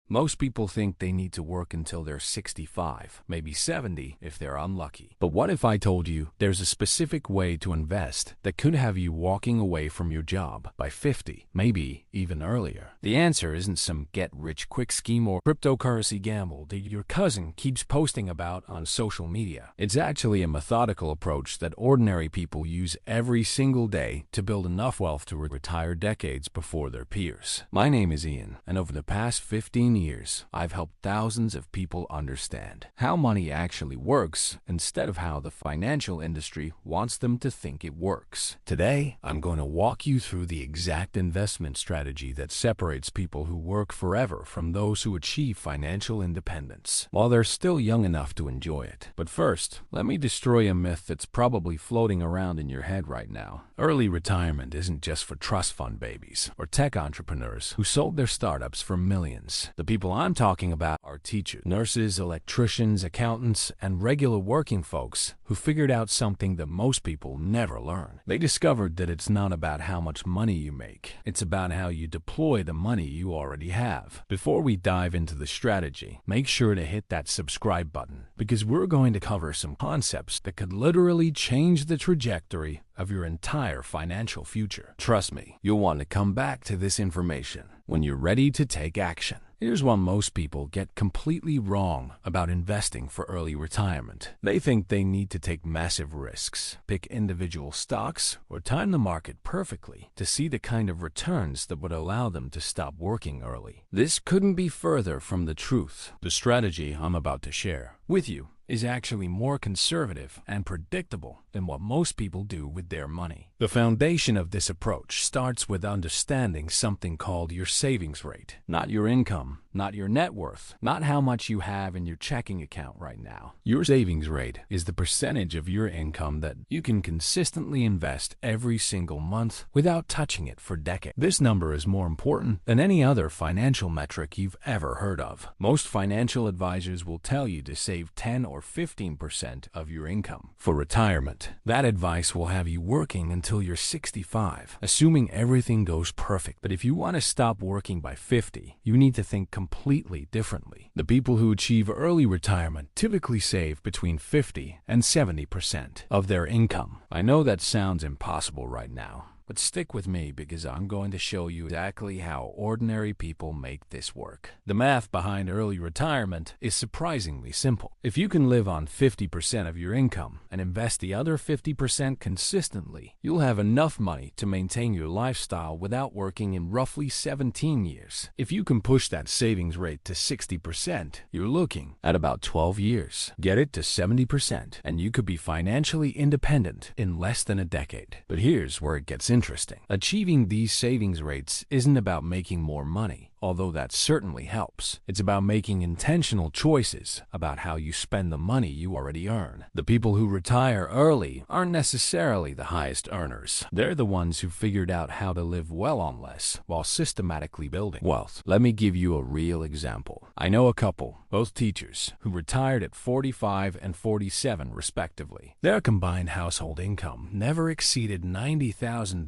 Most people think they need to work until they're 65, maybe 70 if they're unlucky. But what if I told you there's a specific way to invest that could have you walking away from your job by 50, maybe even earlier? The answer isn't some get-rich-quick scheme or cryptocurrency gamble that your cousin keeps posting about on social media. It's actually a methodical approach that ordinary people use every single day to build enough wealth to retire decades before their peers. My name is Ian, and over the past 15 years, I've helped thousands of people understand how money actually works instead of how the financial industry wants them to think it works. Today, I'm going to walk you through the exact investment strategy that separates people who work forever from those who achieve financial independence while they're still young enough to enjoy it. But first, let me destroy a myth that's probably floating around in your head right now. Early retirement isn't just for trust fund babies or tech entrepreneurs who sold their startups for millions. The people I'm talking about are teachers, nurses, electricians, accountants, and regular working folks who figured out something that most people never learn. They discovered that it's not about how much money you make. It's about how you deploy the money you already have. Before we dive into the strategy, make sure to hit that subscribe button because we're going to cover some concepts that could literally change the trajectory of your entire financial future. Trust me, you'll want to come back to this information when you're ready to take action. Here's what most people get completely wrong about investing for early retirement. They think they need to take massive risks, pick individual stocks, or time the market perfectly to see the kind of returns that would allow them to stop working early. This couldn't be further from the truth. The strategy I'm about to share with you is actually more conservative and predictable than what most people do with their money. The foundation of this approach starts with understanding something called your savings rate. Not your income, not your net worth, not how much you have in your checking account right now. Your savings rate is the percentage of your income that you can consistently invest every single month without touching it for decades. This number is more important than any other financial metric you've ever heard of. Most financial advisors will tell you to save 10 or 15% of your income for retirement. That advice will have you working until you're 65, assuming everything goes perfect. But if you want to stop working by 50, you need to think completely differently. The people who achieve early retirement typically save between 50 and 70% of their income. I know that sounds impossible right now, but stick with me because I'm going to show you exactly how ordinary people make this work. The math behind early retirement is surprisingly simple. If you can live on 50% of your income and invest the other 50% consistently, you'll have enough money to maintain your lifestyle without working in roughly 17 years. If you can push that savings rate to 60%, you're looking at about 12 years. Get it to 70%, and you could be financially independent in less than a decade. But here's where it gets interesting. Achieving these savings rates isn't about making more money, although that certainly helps. It's about making intentional choices about how you spend the money you already earn. The people who retire early aren't necessarily the highest earners. They're the ones who figured out how to live well on less while systematically building wealth. Let me give you a real example. I know a couple, both teachers, who retired at 45 and 47 respectively. Their combined household income never exceeded $90,000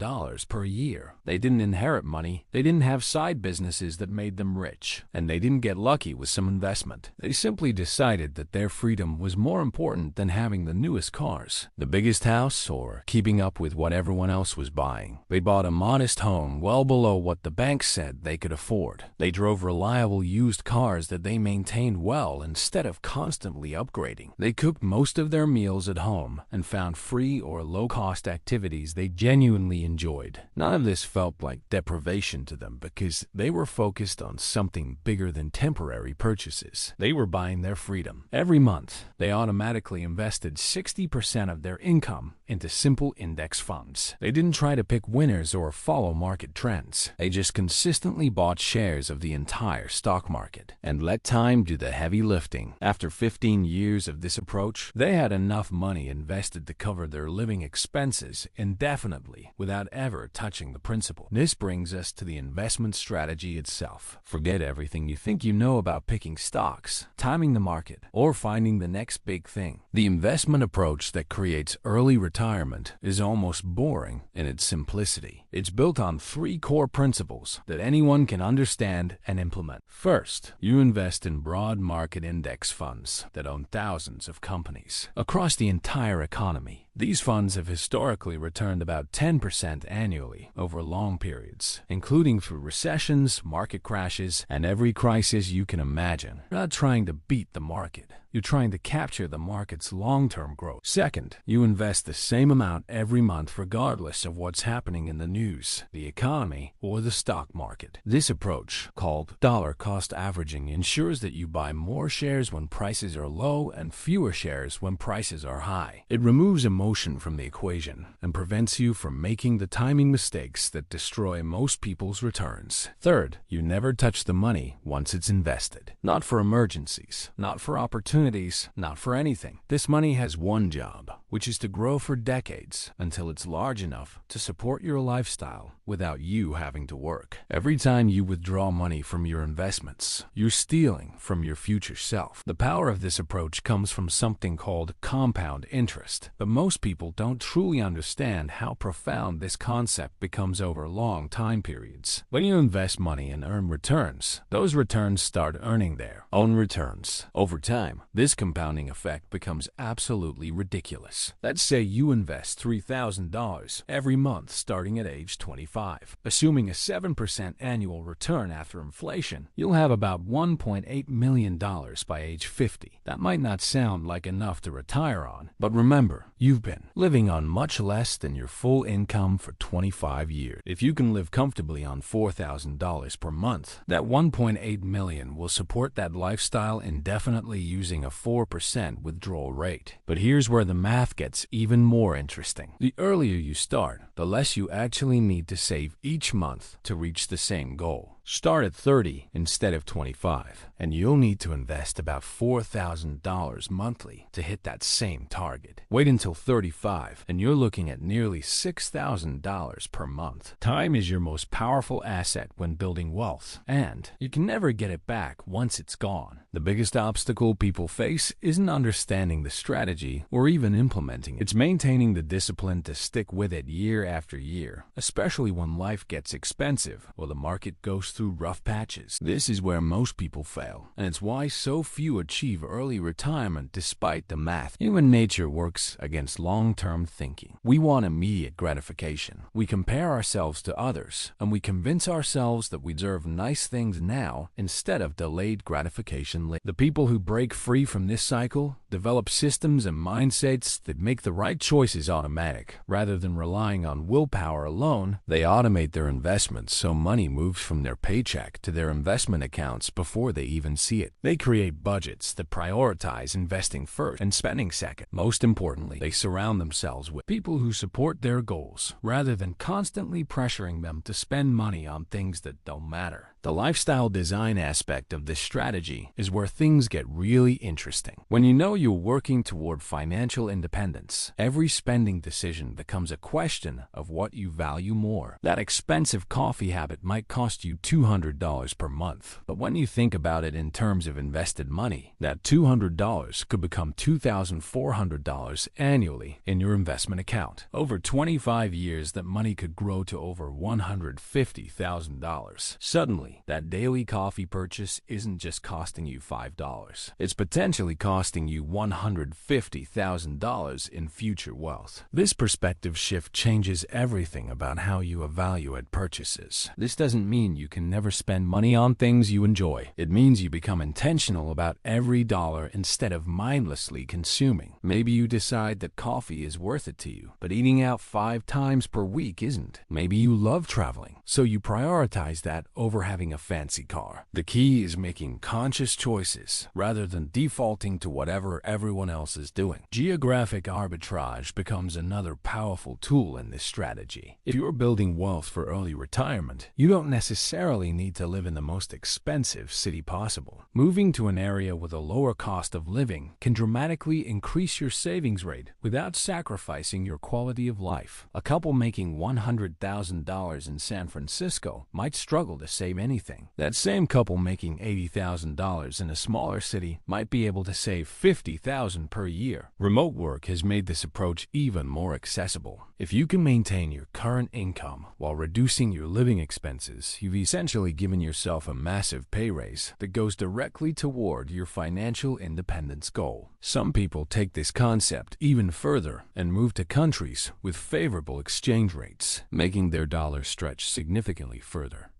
per year. They didn't inherit money. They didn't have side businesses that made them rich. And they didn't get lucky with some investment. They simply decided that their freedom was more important than having the newest cars, the biggest house, or keeping up with what everyone else was buying. They bought a modest home well below what the bank said they could afford. They drove reliable used cars that they maintained well instead of constantly upgrading. They cooked most of their meals at home and found free or low-cost activities they genuinely enjoyed. None of this felt like deprivation to them because they were focused on something bigger than temporary purchases. They were buying their freedom. Every month, they automatically invested 60% of their income into simple index funds. They didn't try to pick winners or follow market trends. They just consistently bought shares of the entire stock market and let time do the heavy lifting. After 15 years of this approach, they had enough money invested to cover their living expenses indefinitely without ever touching the principal. This brings us to the investment strategy itself. yourself. Forget everything you think you know about picking stocks, timing the market, or finding the next big thing. The investment approach that creates early retirement is almost boring in its simplicity. It's built on three core principles that anyone can understand and implement. First, you invest in broad market index funds that own thousands of companies across the entire economy. These funds have historically returned about 10% annually over long periods, including through recessions, market crashes, and every crisis you can imagine. You're not trying to beat the market. You're trying to capture the market's long-term growth. Second, you invest the same amount every month regardless of what's happening in the news, the economy, or the stock market. This approach, called dollar cost averaging, ensures that you buy more shares when prices are low and fewer shares when prices are high. It removes emotion from the equation and prevents you from making the timing mistakes that destroy most people's returns. Third, you never touch the money once it's invested. Not for emergencies, not for opportunities, not for anything. This money has one job, which is to grow for decades until it's large enough to support your lifestyle without you having to work. Every time you withdraw money from your investments, you're stealing from your future self. The power of this approach comes from something called compound interest, but most people don't truly understand how profound this concept becomes over long time periods. When you invest money and earn returns, those returns start earning their own returns. Over time, this compounding effect becomes absolutely ridiculous. Let's say you invest $3,000 every month starting at age 25. Assuming a 7% annual return after inflation, you'll have about $1.8 million by age 50. That might not sound like enough to retire on, but remember, you've been living on much less than your full income for 25 years. If you can live comfortably on $4,000 per month, that $1.8 million will support that lifestyle indefinitely using a 4% withdrawal rate. But here's where the math gets even more interesting. The earlier you start, the less you actually need to save each month to reach the same goal. Start at 30 instead of 25, and you'll need to invest about $4,000 monthly to hit that same target. Wait until 35, and you're looking at nearly $6,000 per month. Time is your most powerful asset when building wealth, and you can never get it back once it's gone. The biggest obstacle people face isn't understanding the strategy or even implementing it. It's maintaining the discipline to stick with it year after year, especially when life gets expensive or the market goes through rough patches. This is where most people fail, and it's why so few achieve early retirement despite the math. Human nature works against long-term thinking. We want immediate gratification. We compare ourselves to others, and we convince ourselves that we deserve nice things now instead of delayed gratification later. The people who break free from this cycle develop systems and mindsets that make the right choices automatic. Rather than relying on willpower alone, they automate their investments so money moves from their paycheck to their investment accounts before they even see it. They create budgets that prioritize investing first and spending second. Most importantly, they surround themselves with people who support their goals rather than constantly pressuring them to spend money on things that don't matter. The lifestyle design aspect of this strategy is where things get really interesting. When you know you're working toward financial independence, every spending decision becomes a question of what you value more. That expensive coffee habit might cost you $200 per month, but when you think about it in terms of invested money, that $200 could become $2,400 annually in your investment account. Over 25 years, that money could grow to over $150,000. Suddenly, that daily coffee purchase isn't just costing you $5. It's potentially costing you $150,000 in future wealth. This perspective shift changes everything about how you evaluate purchases. This doesn't mean you can never spend money on things you enjoy. It means you become intentional about every dollar instead of mindlessly consuming. Maybe you decide that coffee is worth it to you, but eating out 5 times per week isn't. Maybe you love traveling, so you prioritize that over having a fancy car. The key is making conscious choices rather than defaulting to whatever everyone else is doing. Geographic arbitrage becomes another powerful tool in this strategy. If you're building wealth for early retirement, you don't necessarily need to live in the most expensive city possible. Moving to an area with a lower cost of living can dramatically increase your savings rate without sacrificing your quality of life. A couple making $100,000 in San Francisco might struggle to save anything. That same couple making $80,000 in a smaller city might be able to save $50,000 per year. Remote work has made this approach even more accessible. If you can maintain your current income while reducing your living expenses, you've essentially given yourself a massive pay raise that goes directly toward your financial independence goal. Some people take this concept even further and move to countries with favorable exchange rates, making their dollar stretch significantly further.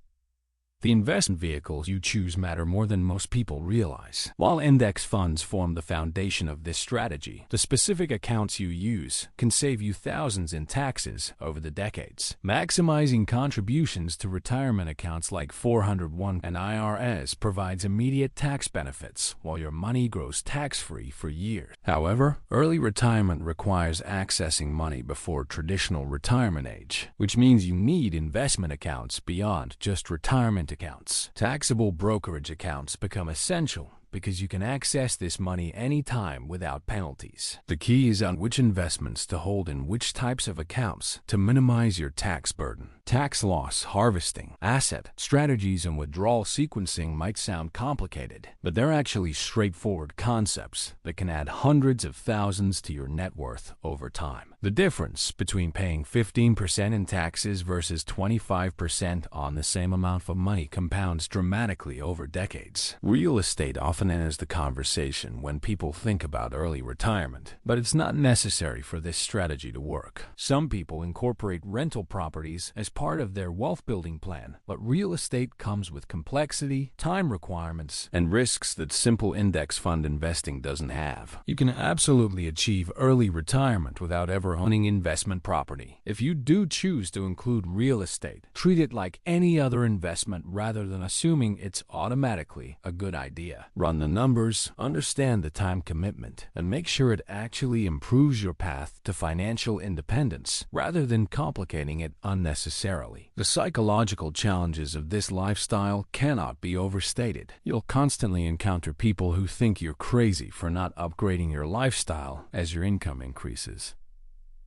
The investment vehicles you choose matter more than most people realize. While index funds form the foundation of this strategy, the specific accounts you use can save you thousands in taxes over the decades. Maximizing contributions to retirement accounts like 401 and IRS provides immediate tax benefits while your money grows tax-free for years. However, early retirement requires accessing money before traditional retirement age, which means you need investment accounts beyond just retirement accounts. Taxable brokerage accounts become essential because you can access this money anytime without penalties. The key is on which investments to hold in which types of accounts to minimize your tax burden. Tax loss harvesting, asset strategies, and withdrawal sequencing might sound complicated, but they're actually straightforward concepts that can add hundreds of thousands to your net worth over time. The difference between paying 15% in taxes versus 25% on the same amount of money compounds dramatically over decades. Real estate often enters the conversation when people think about early retirement, but it's not necessary for this strategy to work. Some people incorporate rental properties as part of their wealth-building plan, but real estate comes with complexity, time requirements, and risks that simple index fund investing doesn't have. You can absolutely achieve early retirement without ever owning investment property. If you do choose to include real estate, treat it like any other investment rather than assuming it's automatically a good idea. Run the numbers, understand the time commitment, and make sure it actually improves your path to financial independence rather than complicating it unnecessarily. The psychological challenges of this lifestyle cannot be overstated. You'll constantly encounter people who think you're crazy for not upgrading your lifestyle as your income increases.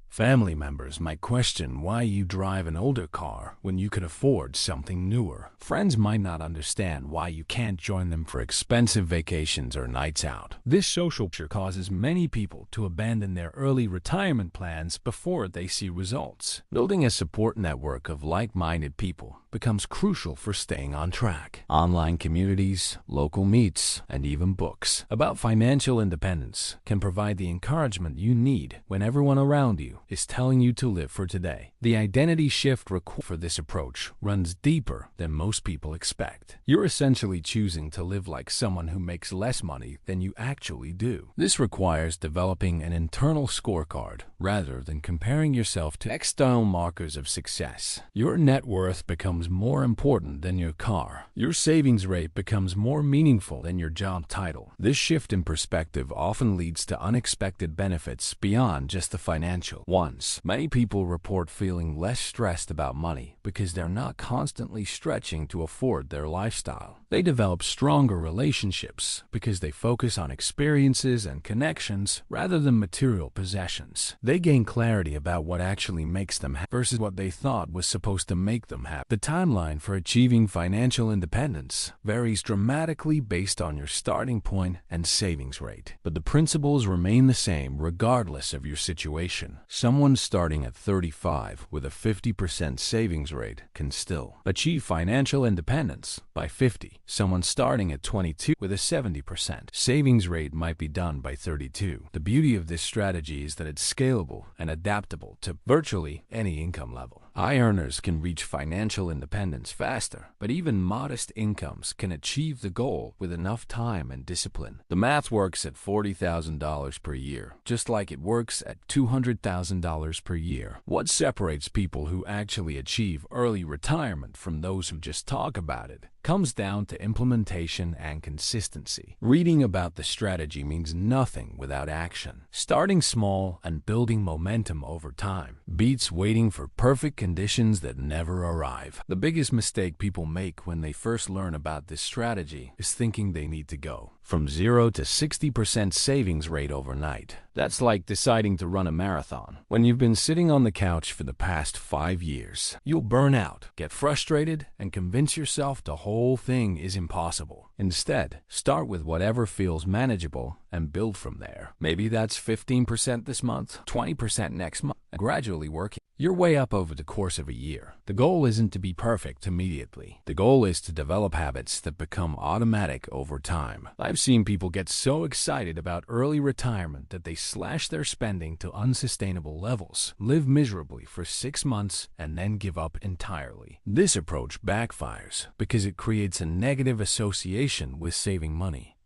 Family members might question why you drive an older car when you could afford something newer. Friends might not understand why you can't join them for expensive vacations or nights out. This social pressure causes many people to abandon their early retirement plans before they see results. Building a support network of like-minded people becomes crucial for staying on track. Online communities, local meets, and even books about financial independence can provide the encouragement you need when everyone around you is telling you to live for today. The identity shift required for this approach runs deeper than most people expect. You're essentially choosing to live like someone who makes less money than you actually do. This requires developing an internal scorecard rather than comparing yourself to external markers of success. Your net worth becomes more important than your car. Your savings rate becomes more meaningful than your job title. This shift in perspective often leads to unexpected benefits beyond just the financial ones. Many people report feeling less stressed about money because they're not constantly stretching to afford their lifestyle. They develop stronger relationships because they focus on experiences and connections rather than material possessions. They gain clarity about what actually makes them happy versus what they thought was supposed to make them happy. The timeline for achieving financial independence varies dramatically based on your starting point and savings rate, but the principles remain the same regardless of your situation. Someone starting at 35 with a 50% savings rate can still achieve financial independence by 50. Someone starting at 22 with a 70% savings rate might be done by 32. The beauty of this strategy is that it's scalable and adaptable to virtually any income level. High earners can reach financial independence faster, but even modest incomes can achieve the goal with enough time and discipline. The math works at $40,000 per year, just like it works at $200,000 per year. What separates people who actually achieve early retirement from those who just talk about it comes down to implementation and consistency. Reading about the strategy means nothing without action. Starting small and building momentum over time beats waiting for perfect conditions that never arrive. The biggest mistake people make when they first learn about this strategy is thinking they need to go from 0 to 60% savings rate overnight. That's like deciding to run a marathon. When you've been sitting on the couch for the past 5 years, you'll burn out, get frustrated, and convince yourself to hold whole thing is impossible. Instead, start with whatever feels manageable and build from there. Maybe that's 15% this month, 20% next month, and gradually working your way up over the course of a year. The goal isn't to be perfect immediately. The goal is to develop habits that become automatic over time. I've seen people get so excited about early retirement that they slash their spending to unsustainable levels, live miserably for 6 months, and then give up entirely. This approach backfires because it creates a negative association with saving money.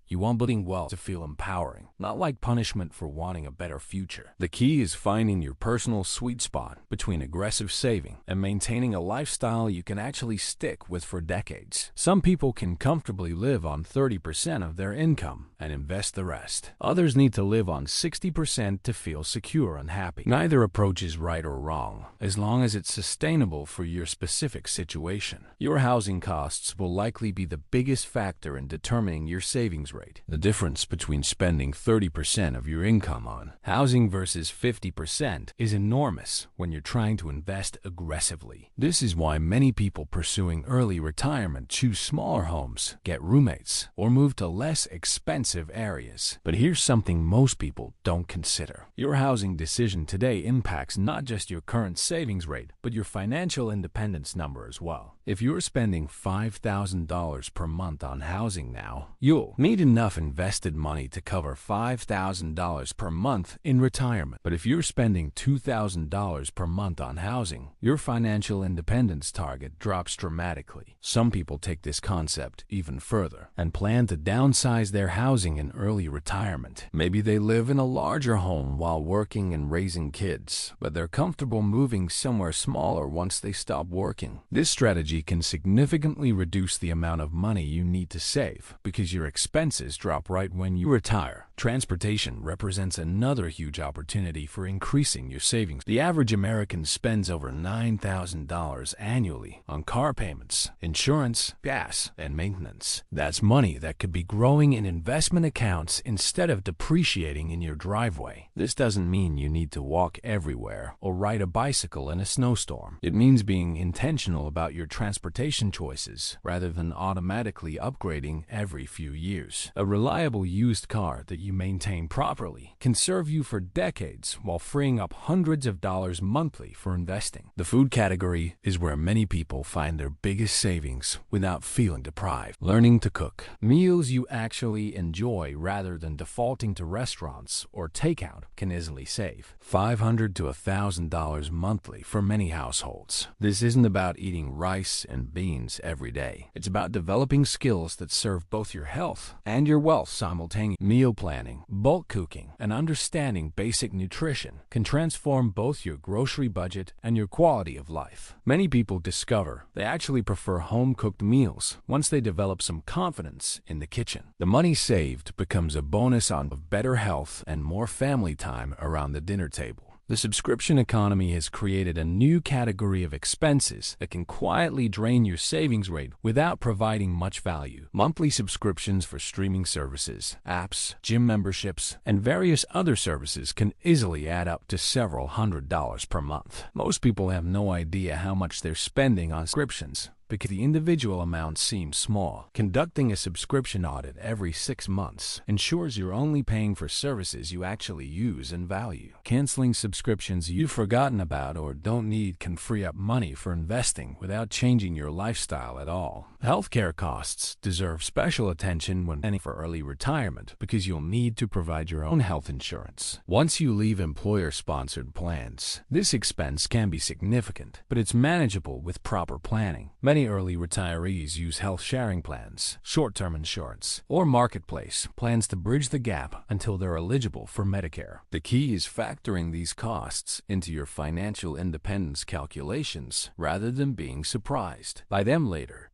You want building wealth to feel empowering, not like punishment for wanting a better future. The key is finding your personal sweet spot between aggressive saving and maintaining a lifestyle you can actually stick with for decades. Some people can comfortably live on 30% of their income and invest the rest. Others need to live on 60% to feel secure and happy. Neither approach is right or wrong, as long as it's sustainable for your specific situation. Your housing costs will likely be the biggest factor in determining your savings rate. The difference between spending 30% of your income on housing versus 50% is enormous when you're trying to invest aggressively. This is why many people pursuing early retirement choose smaller homes, get roommates, or move to less expensive areas. But here's something most people don't consider. Your housing decision today impacts not just your current savings rate, but your financial independence number as well. If you're spending $5,000 per month on housing now, you'll need enough invested money to cover $5,000 per month in retirement. But if you're spending $2,000 per month on housing, your financial independence target drops dramatically. Some people take this concept even further and plan to downsize their housing in early retirement. Maybe they live in a larger home while working and raising kids, but they're comfortable moving somewhere smaller once they stop working. This strategy can significantly reduce the amount of money you need to save because your expenses drop right when you retire. Transportation represents another huge opportunity for increasing your savings. The average American spends over $9,000 annually on car payments, insurance, gas, and maintenance. That's money that could be growing in investment accounts instead of depreciating in your driveway. This doesn't mean you need to walk everywhere or ride a bicycle in a snowstorm. It means being intentional about your transportation choices rather than automatically upgrading every few years. A reliable used car that you maintain properly can serve you for decades while freeing up hundreds of dollars monthly for investing. The food category is where many people find their biggest savings without feeling deprived. Learning to cook meals you actually enjoy rather than defaulting to restaurants or takeout can easily save $500 to $1,000 monthly for many households. This isn't about eating rice and beans every day. It's about developing skills that serve both your health and your wealth simultaneously. Meal planning, bulk cooking, and understanding basic nutrition can transform both your grocery budget and your quality of life. Many people discover they actually prefer home-cooked meals once they develop some confidence in the kitchen. The money saved becomes a bonus on better health and more family time around the dinner table. The subscription economy has created a new category of expenses that can quietly drain your savings rate without providing much value. Monthly subscriptions for streaming services, apps, gym memberships, and various other services can easily add up to several $100s per month. Most people have no idea how much they're spending on subscriptions because the individual amounts seem small. Conducting a subscription audit every 6 months ensures you're only paying for services you actually use and value. Canceling subscriptions you've forgotten about or don't need can free up money for investing without changing your lifestyle at all. Healthcare costs deserve special attention when planning for early retirement because you'll need to provide your own health insurance. Once you leave employer-sponsored plans, this expense can be significant, but it's manageable with proper planning. Many early retirees use health sharing plans, short-term insurance, or marketplace plans to bridge the gap until they're eligible for Medicare. The key is factoring these costs into your financial independence calculations rather than being surprised by them later.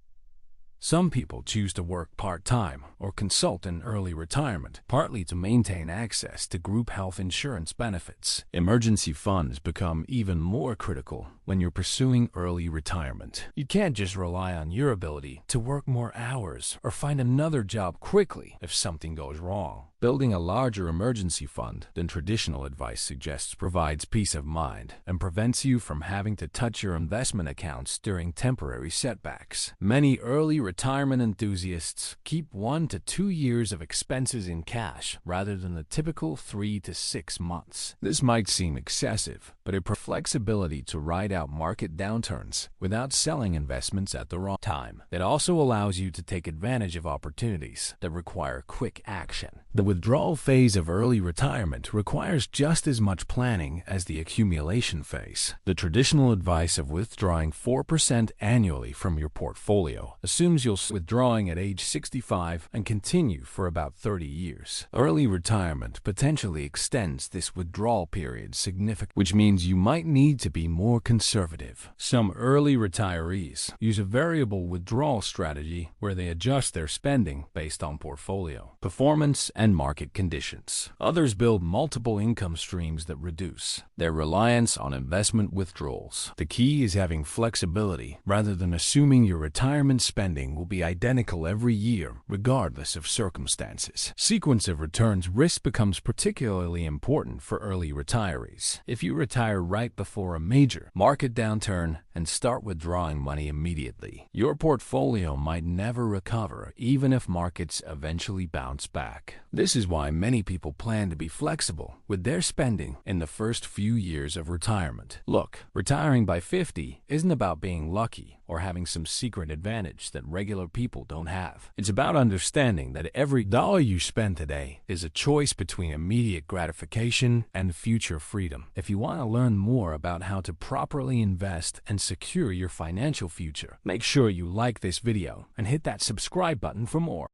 Some people choose to work part-time or consult in early retirement, partly to maintain access to group health insurance benefits. Emergency funds become even more critical when you're pursuing early retirement. You can't just rely on your ability to work more hours or find another job quickly if something goes wrong. Building a larger emergency fund than traditional advice suggests provides peace of mind and prevents you from having to touch your investment accounts during temporary setbacks. Many early retirement enthusiasts keep 1 to 2 years of expenses in cash rather than the typical 3 to 6 months. This might seem excessive, but it provides flexibility to ride out market downturns without selling investments at the wrong time. It also allows you to take advantage of opportunities that require quick action. The withdrawal phase of early retirement requires just as much planning as the accumulation phase. The traditional advice of withdrawing 4% annually from your portfolio assumes you'll withdrawing at age 65 and continue for about 30 years. Early retirement potentially extends this withdrawal period significantly, which means you might need to be more conservative. Some early retirees use a variable withdrawal strategy where they adjust their spending based on portfolio performance and market conditions. Others build multiple income streams that reduce their reliance on investment withdrawals. The key is having flexibility rather than assuming your retirement spending will be identical every year, regardless of circumstances. Sequence of returns risk becomes particularly important for early retirees. If you retire right before a major market downturn and start withdrawing money immediately, your portfolio might never recover even if markets eventually bounce back. This is why many people plan to be flexible with their spending in the first few years of retirement. Look, retiring by 50 isn't about being lucky or having some secret advantage that regular people don't have. It's about understanding that every dollar you spend today is a choice between immediate gratification and future freedom. If you want to learn more about how to properly invest and secure your financial future, make sure you like this video and hit that subscribe button for more.